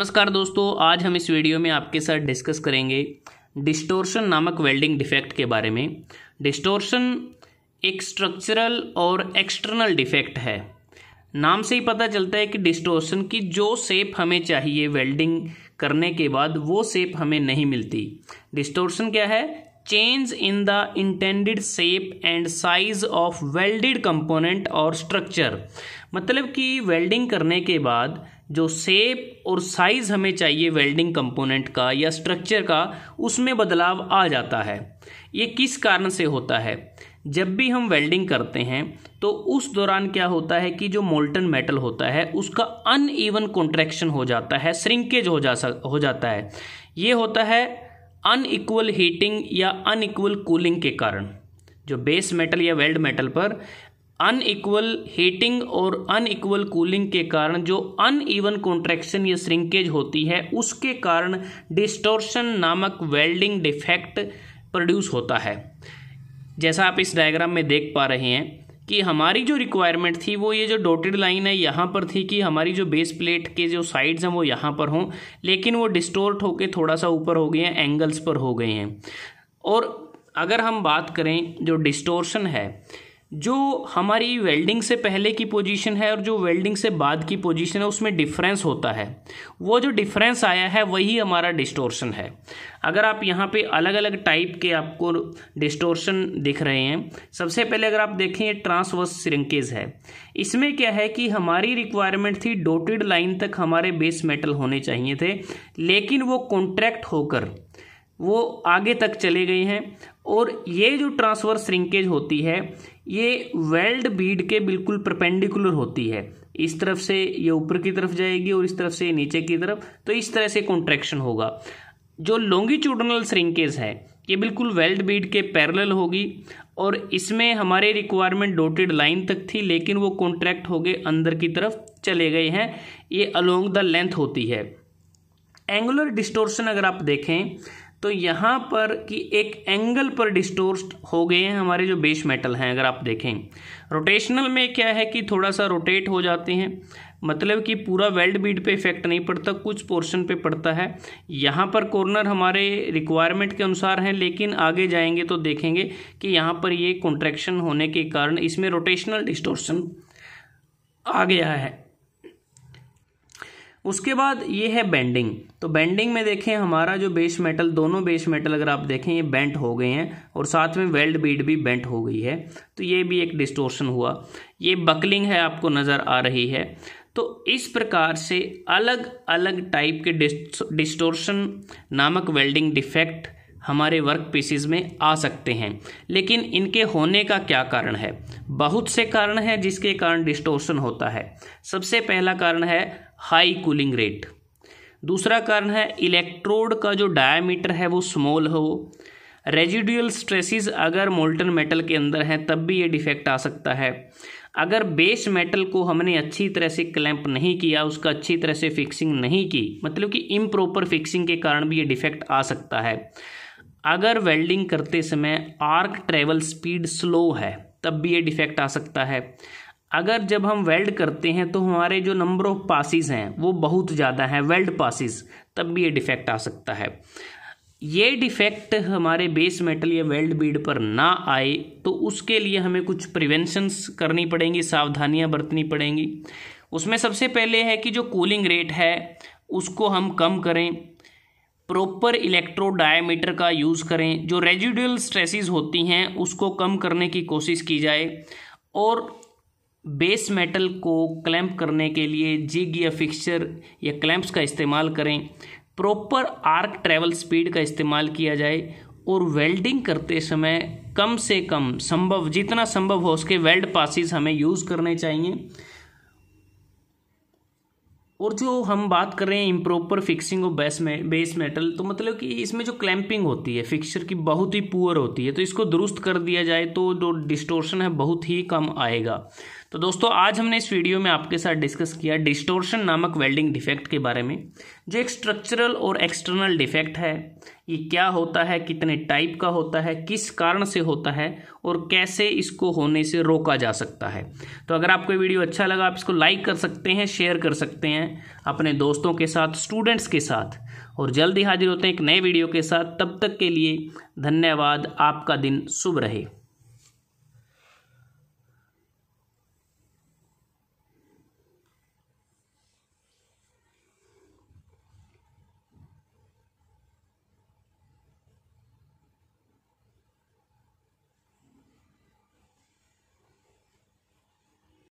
नमस्कार दोस्तों, आज हम इस वीडियो में आपके साथ डिस्कस करेंगे डिस्टोर्शन नामक वेल्डिंग डिफेक्ट के बारे में। डिस्टोर्शन एक स्ट्रक्चरल और एक्सटर्नल डिफेक्ट है। नाम से ही पता चलता है कि डिस्टोर्शन की जो शेप हमें चाहिए वेल्डिंग करने के बाद वो शेप हमें नहीं मिलती। डिस्टोर्शन क्या है? Change in the intended shape and size of welded component और स्ट्रक्चर। मतलब कि वेल्डिंग करने के बाद जो शेप और साइज हमें चाहिए वेल्डिंग कंपोनेंट का या स्ट्रक्चर का, उसमें बदलाव आ जाता है। ये किस कारण से होता है? जब भी हम वेल्डिंग करते हैं तो उस दौरान क्या होता है कि जो मोल्टन मेटल होता है उसका अनइवन कॉन्ट्रैक्शन हो जाता है, श्रिंकेज हो जाता है। ये होता है अनइक्वल हीटिंग या अनइक्वल कूलिंग के कारण। जो बेस मेटल या वेल्ड मेटल पर अनइक्वल हीटिंग और अनइक्वल कूलिंग के कारण जो अनइवन कॉन्ट्रैक्शन या श्रिंकेज होती है, उसके कारण डिस्टोर्शन नामक वेल्डिंग डिफेक्ट प्रोड्यूस होता है। जैसा आप इस डायग्राम में देख पा रहे हैं कि हमारी जो रिक्वायरमेंट थी वो ये जो डॉटेड लाइन है यहाँ पर थी कि हमारी जो बेस प्लेट के जो साइड्स हैं वो यहाँ पर हों, लेकिन वो डिस्टोर्ट होके थोड़ा सा ऊपर हो गए हैं, एंगल्स पर हो गए हैं। और अगर हम बात करें जो डिस्टोर्शन है, जो हमारी वेल्डिंग से पहले की पोजीशन है और जो वेल्डिंग से बाद की पोजीशन है उसमें डिफरेंस होता है। वो जो डिफरेंस आया है वही हमारा डिस्टोर्शन है। अगर आप यहाँ पे अलग अलग टाइप के आपको डिस्टोर्शन दिख रहे हैं, सबसे पहले अगर आप देखें ट्रांसवर्स श्रिंकेज है। इसमें क्या है कि हमारी रिक्वायरमेंट थी डॉटेड लाइन तक हमारे बेस मेटल होने चाहिए थे, लेकिन वो कॉन्ट्रैक्ट होकर वो आगे तक चले गए हैं। और ये जो ट्रांसवर्स श्रिंकेज होती है ये वेल्ड बीड के बिल्कुल परपेंडिकुलर होती है। इस तरफ से ये ऊपर की तरफ जाएगी और इस तरफ से नीचे की तरफ, तो इस तरह से कॉन्ट्रैक्शन होगा। जो लॉन्गिट्यूडनल श्रिंकेज है ये बिल्कुल वेल्ड बीड के पैरेलल होगी और इसमें हमारे रिक्वायरमेंट डॉटेड लाइन तक थी, लेकिन वो कॉन्ट्रैक्ट हो गए, अंदर की तरफ चले गए हैं। ये अलोंग द लेंथ होती है। एंगुलर डिस्टोर्शन अगर आप देखें तो यहाँ पर कि एक एंगल पर डिस्टोर्ट हो गए हैं हमारे जो बेस मेटल हैं। अगर आप देखें रोटेशनल में क्या है कि थोड़ा सा रोटेट हो जाते हैं, मतलब कि पूरा वेल्ड बीड पे इफेक्ट नहीं पड़ता, कुछ पोर्शन पे पड़ता है। यहाँ पर कॉर्नर हमारे रिक्वायरमेंट के अनुसार हैं, लेकिन आगे जाएंगे तो देखेंगे कि यहाँ पर ये कॉन्ट्रैक्शन होने के कारण इसमें रोटेशनल डिस्टोर्शन आ गया है। उसके बाद ये है बेंडिंग। तो बेंडिंग में देखें हमारा जो बेस मेटल, दोनों बेस मेटल अगर आप देखें ये बेंट हो गए हैं और साथ में वेल्ड बीड भी बेंट हो गई है, तो ये भी एक डिस्टोर्शन हुआ। ये बकलिंग है, आपको नज़र आ रही है। तो इस प्रकार से अलग अलग टाइप के डिस्टोर्शन नामक वेल्डिंग डिफेक्ट हमारे वर्क पीसेस में आ सकते हैं। लेकिन इनके होने का क्या कारण है? बहुत से कारण हैं जिसके कारण डिस्टोर्शन होता है। सबसे पहला कारण है हाई कूलिंग रेट। दूसरा कारण है इलेक्ट्रोड का जो डायामीटर है वो स्मॉल हो। रेजिडुअल स्ट्रेसेस अगर मोल्टन मेटल के अंदर हैं तब भी ये डिफेक्ट आ सकता है। अगर बेस मेटल को हमने अच्छी तरह से क्लैंप नहीं किया, उसका अच्छी तरह से फिक्सिंग नहीं की, मतलब कि इम्प्रॉपर फिक्सिंग के कारण भी ये डिफेक्ट आ सकता है। अगर वेल्डिंग करते समय आर्क ट्रेवल स्पीड स्लो है तब भी ये डिफेक्ट आ सकता है। अगर जब हम वेल्ड करते हैं तो हमारे जो नंबर ऑफ पासिस हैं वो बहुत ज़्यादा हैं, वेल्ड पासिस, तब भी ये डिफेक्ट आ सकता है। ये डिफेक्ट हमारे बेस मेटल या वेल्ड बीड पर ना आए तो उसके लिए हमें कुछ प्रिवेंशंस करनी पड़ेंगी, सावधानियां बरतनी पड़ेंगी। उसमें सबसे पहले है कि जो कूलिंग रेट है उसको हम कम करें, प्रॉपर इलेक्ट्रोड डायमीटर का यूज़ करें, जो रेजिडुअल स्ट्रेसेस होती हैं उसको कम करने की कोशिश की जाए, और बेस मेटल को क्लैंप करने के लिए जिग या फिक्सचर या क्लैंप्स का इस्तेमाल करें। प्रॉपर आर्क ट्रैवल स्पीड का इस्तेमाल किया जाए और वेल्डिंग करते समय कम से कम संभव, जितना संभव हो उसके वेल्ड पासिस हमें यूज़ करने चाहिए। और जो हम बात कर रहे हैं improper fixing of base metal, तो मतलब कि इसमें जो क्लैंपिंग होती है फिक्सचर की बहुत ही पुअर होती है, तो इसको दुरुस्त कर दिया जाए तो जो डिस्टोर्शन है बहुत ही कम आएगा। तो दोस्तों आज हमने इस वीडियो में आपके साथ डिस्कस किया डिस्टोर्शन नामक वेल्डिंग डिफेक्ट के बारे में, जो एक स्ट्रक्चरल और एक्सटर्नल डिफेक्ट है। ये क्या होता है, कितने टाइप का होता है, किस कारण से होता है और कैसे इसको होने से रोका जा सकता है। तो अगर आपको वीडियो अच्छा लगा आप इसको लाइक कर सकते हैं, शेयर कर सकते हैं अपने दोस्तों के साथ, स्टूडेंट्स के साथ, और जल्दी हाजिर होते हैं एक नए वीडियो के साथ। तब तक के लिए धन्यवाद। आपका दिन शुभ रहे।